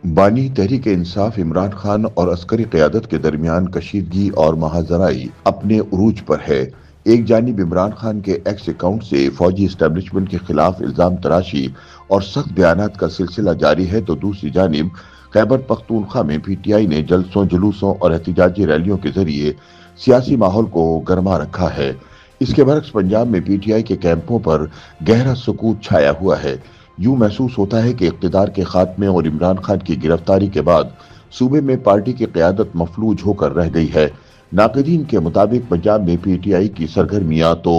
بانی تحریک انصاف عمران خان اور عسکری قیادت کے درمیان کشیدگی اور ماجرائی اپنے عروج پر ہے۔ ایک جانب عمران خان کے ایکس اکاؤنٹ سے فوجی اسٹیبلشمنٹ کے خلاف الزام تراشی اور سخت بیانات کا سلسلہ جاری ہے تو دوسری جانب خیبر پختونخوا میں پی ٹی آئی نے جلسوں، جلوسوں اور احتجاجی ریلیوں کے ذریعے سیاسی ماحول کو گرما رکھا ہے۔ اس کے برعکس پنجاب میں پی ٹی آئی کے کیمپوں پر گہرا سکوت چھایا ہوا ہے۔ یوں محسوس ہوتا ہے کہ اقتدار کے خاتمے اور عمران خان کی گرفتاری کے بعد صوبے میں پارٹی کی قیادت مفلوج ہو کر رہ گئی ہے۔ ناقدین کے مطابق پنجاب میں پی ٹی آئی کی سرگرمیاں تو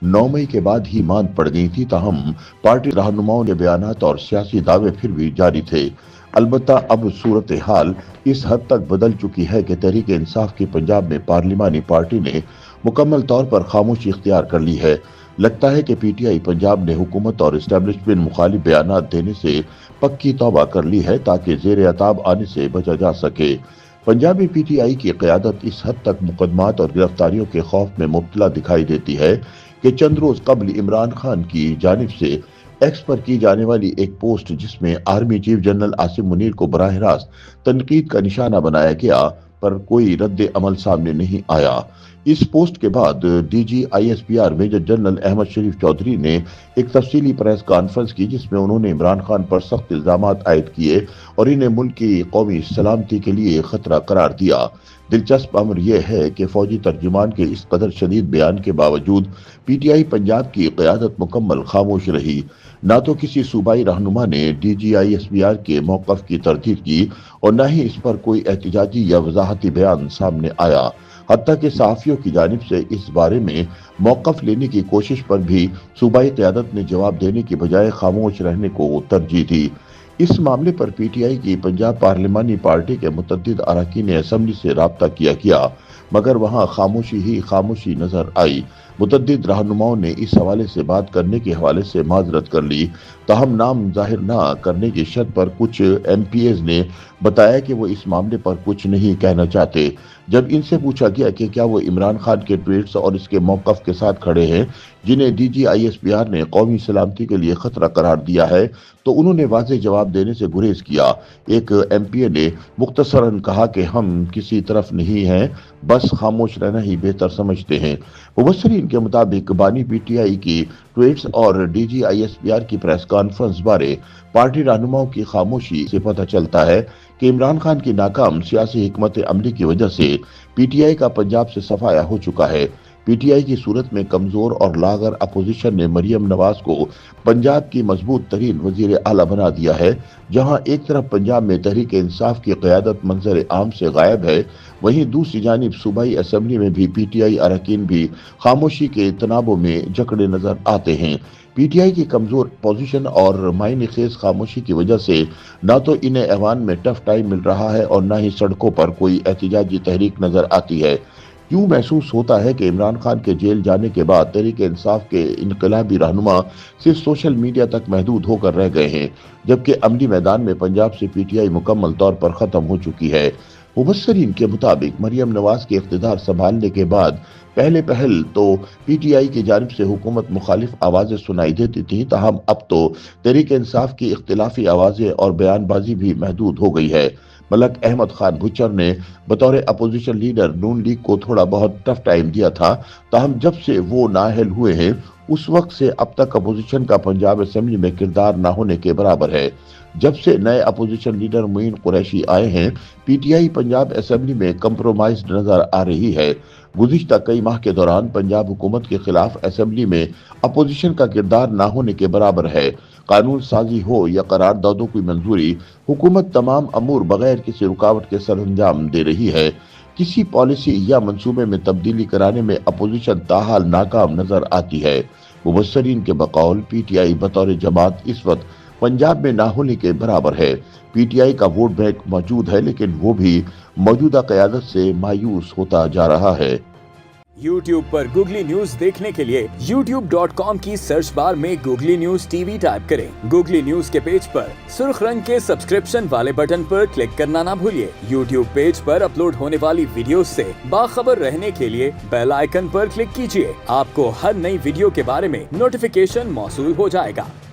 9 مئی کے بعد ہی ماند پڑ گئی تھی، تاہم پارٹی رہنماؤں کے بیانات اور سیاسی دعوے پھر بھی جاری تھے۔ البتہ اب صورتحال اس حد تک بدل چکی ہے کہ تحریک انصاف کی پنجاب میں پارلیمانی پارٹی نے مکمل طور پر خاموشی اختیار کر لی ہے۔ لگتا ہے کہ پی ٹی آئی پنجاب نے حکومت اور اسٹیبلشمنٹ مخالف بیانات دینے سے پکی توبہ کر لی ہے تاکہ زیر عتاب آنے سے بچا جا سکے۔ پنجاب میں پی ٹی آئی کی قیادت اس حد تک مقدمات اور گرفتاریوں کے خوف میں مبتلا دکھائی دیتی ہے کہ چند روز قبل عمران خان کی جانب سے ایکس پر کی جانے والی ایک پوسٹ جس میں army chief general Asim Munir کو براہ راست تنقید کا نشانہ بنایا گیا پر کوئی رد عمل سامنے نہیں آیا۔ اس پوسٹ کے بعد D G I S P R major general Ahmed Sharif Chaudhry نے ایک تفصیلی پریس کانفرنس کی جس میں انہوں نے عمران خان پر سخت الزامات عائد کیے اور انہیں ملک کی قومی سلامتی کے لیے خطرہ قرار دیا۔ دلچسپ امر یہ ہے کہ فوجی ترجمان کے اس قدر شدید بیان کے باوجود پی ٹی آئی پنجاب کی قیادت مکمل خاموش رہی۔ نہ تو کسی صوبائی رہنما نے D G I S P R کے موقف کی تردید کی اور نہ ہی اس پر کوئی احتجاجی یا وضاحتی بیان سامنے آیا۔ حتیٰ کہ صحافیوں کی جانب سے اس بارے میں موقف لینے کی کوشش پر بھی صوبائی قیادت نے جواب دینے کی بجائے خاموش رہنے کو ترجیح دی۔ اس معاملے پر پی ٹی آئی کی پنجاب پارلیمانی پارٹی کے متعدد اراکین اسمبلی سے رابطہ کیا مگر وہاں خاموشی ہی خاموشی نظر آئی۔ متعدد رہنماؤں نے اس حوالے سے بات کرنے کے حوالے سے معذرت کر لی، تاہم نام ظاہر نہ کرنے کی شرط پر کچھ ایم پی ایز نے بتایا کہ وہ اس معاملے پر کچھ نہیں کہنا چاہتے۔ جب ان سے پوچھا گیا کہ کیا وہ عمران خان کے ٹویٹس اور اس کے موقف کے ساتھ کھڑے ہیں جنہیں D G I S P R نے قومی سلامتی کے لیے خطرہ قرار دیا ہے، تو انہوں نے واضح جواب دینے سے گریز کیا۔ ایک ایم پی اے نے مختصراً کہا کہ ہم کسی طرف نہیں ہیں، بس خاموش رہنا ہی بہتر سمجھتے ہیں۔ مبصرین کے مطابق بانی پی ٹی آئی کی ٹویٹس اور D G I S P R کی پریس کانفرنس بارے پارٹی رہنماؤں کی خاموشی سے پتہ چلتا ہے کہ عمران خان کی ناکام سیاسی حکمت عملی کی وجہ سے پی ٹی آئی کا پنجاب سے صفایا ہو چکا ہے۔ پی ٹی آئی کی صورت میں کمزور اور لاغر اپوزیشن نے مریم نواز کو پنجاب کی مضبوط ترین وزیر اعلیٰ بنا دیا ہے۔ جہاں ایک طرف پنجاب میں تحریک انصاف کی قیادت منظر عام سے غائب ہے، وہیں دوسری جانب صوبائی اسمبلی میں بھی پی ٹی آئی اراکین بھی خاموشی کے تنابوں میں جکڑے نظر آتے ہیں۔ پی ٹی آئی کی کمزور پوزیشن اور معنی خیز خاموشی کی وجہ سے نہ تو انہیں ایوان میں ٹف ٹائم مل رہا ہے اور نہ ہی سڑکوں پر کوئی احتجاجی تحریک نظر آتی ہے۔ یوں محسوس ہوتا ہے کہ عمران خان کے جیل جانے کے بعد تحریک انصاف کے انقلابی رہنما صرف سوشل میڈیا تک محدود ہو کر رہ گئے ہیں، جبکہ عملی میدان میں پنجاب سے پی ٹی آئی مکمل طور پر ختم ہو چکی ہے۔ مبصرین کے مطابق مریم نواز کے اقتدار سنبھالنے کے بعد پہل تو پی ٹی آئی کی جانب سے حکومت مخالف آوازیں سنائی دیتی تھیں، تاہم اب تو تحریک انصاف کی اختلافی آوازیں اور بیان بازی بھی محدود ہو گئی ہے۔ ملک احمد خان بچر نے بطور اپوزیشن لیڈر نون لیگ کو تھوڑا بہت ٹف ٹائم دیا تھا، تاہم جب سے وہ نااہل ہوئے ہیں اس وقت سے اب تک اپوزیشن کا پنجاب اسمبلی میں کردار نہ ہونے کے برابر ہے۔ جب سے نئے اپوزیشن لیڈر معین قریشی آئے ہیں، P T I Punjab assembly میں کمپرومائزڈ نظر آ رہی ہے۔ گزشتہ کئی ماہ کے دوران پنجاب حکومت کے خلاف اسمبلی میں اپوزیشن کا کردار نہ ہونے کے برابر ہے۔ قانون سازی ہو یا قراردادوں کی منظوری، حکومت تمام امور بغیر کسی رکاوٹ کے سر انجام دے رہی ہے۔ کسی پالیسی یا منصوبے میں تبدیلی کرانے میں اپوزیشن تاحال ناکام نظر آتی ہے۔ مبصرین کے بقول پی ٹی آئی بطور جماعت اس وقت پنجاب میں نہ ہونے کے برابر ہے۔ پی ٹی آئی کا ووٹ بینک موجود ہے لیکن وہ بھی موجودہ قیادت سے مایوس ہوتا جا رہا ہے۔ یوٹیوب پر گوگلی نیوز دیکھنے کے لیے youtube.com کی سرچ بار میں googly news T V type کریں۔ گوگلی نیوز کے پیج پر سرخ رنگ کے سبسکرپشن والے بٹن پر کلک کرنا نہ بھولیے۔ یوٹیوب پیج پر اپلوڈ ہونے والی ویڈیوز سے باخبر رہنے کے لیے بیل آئیکن پر کلک کیجیے۔ آپ کو ہر نئی ویڈیو کے بارے میں نوٹیفیکیشن موصول ہو جائے گا۔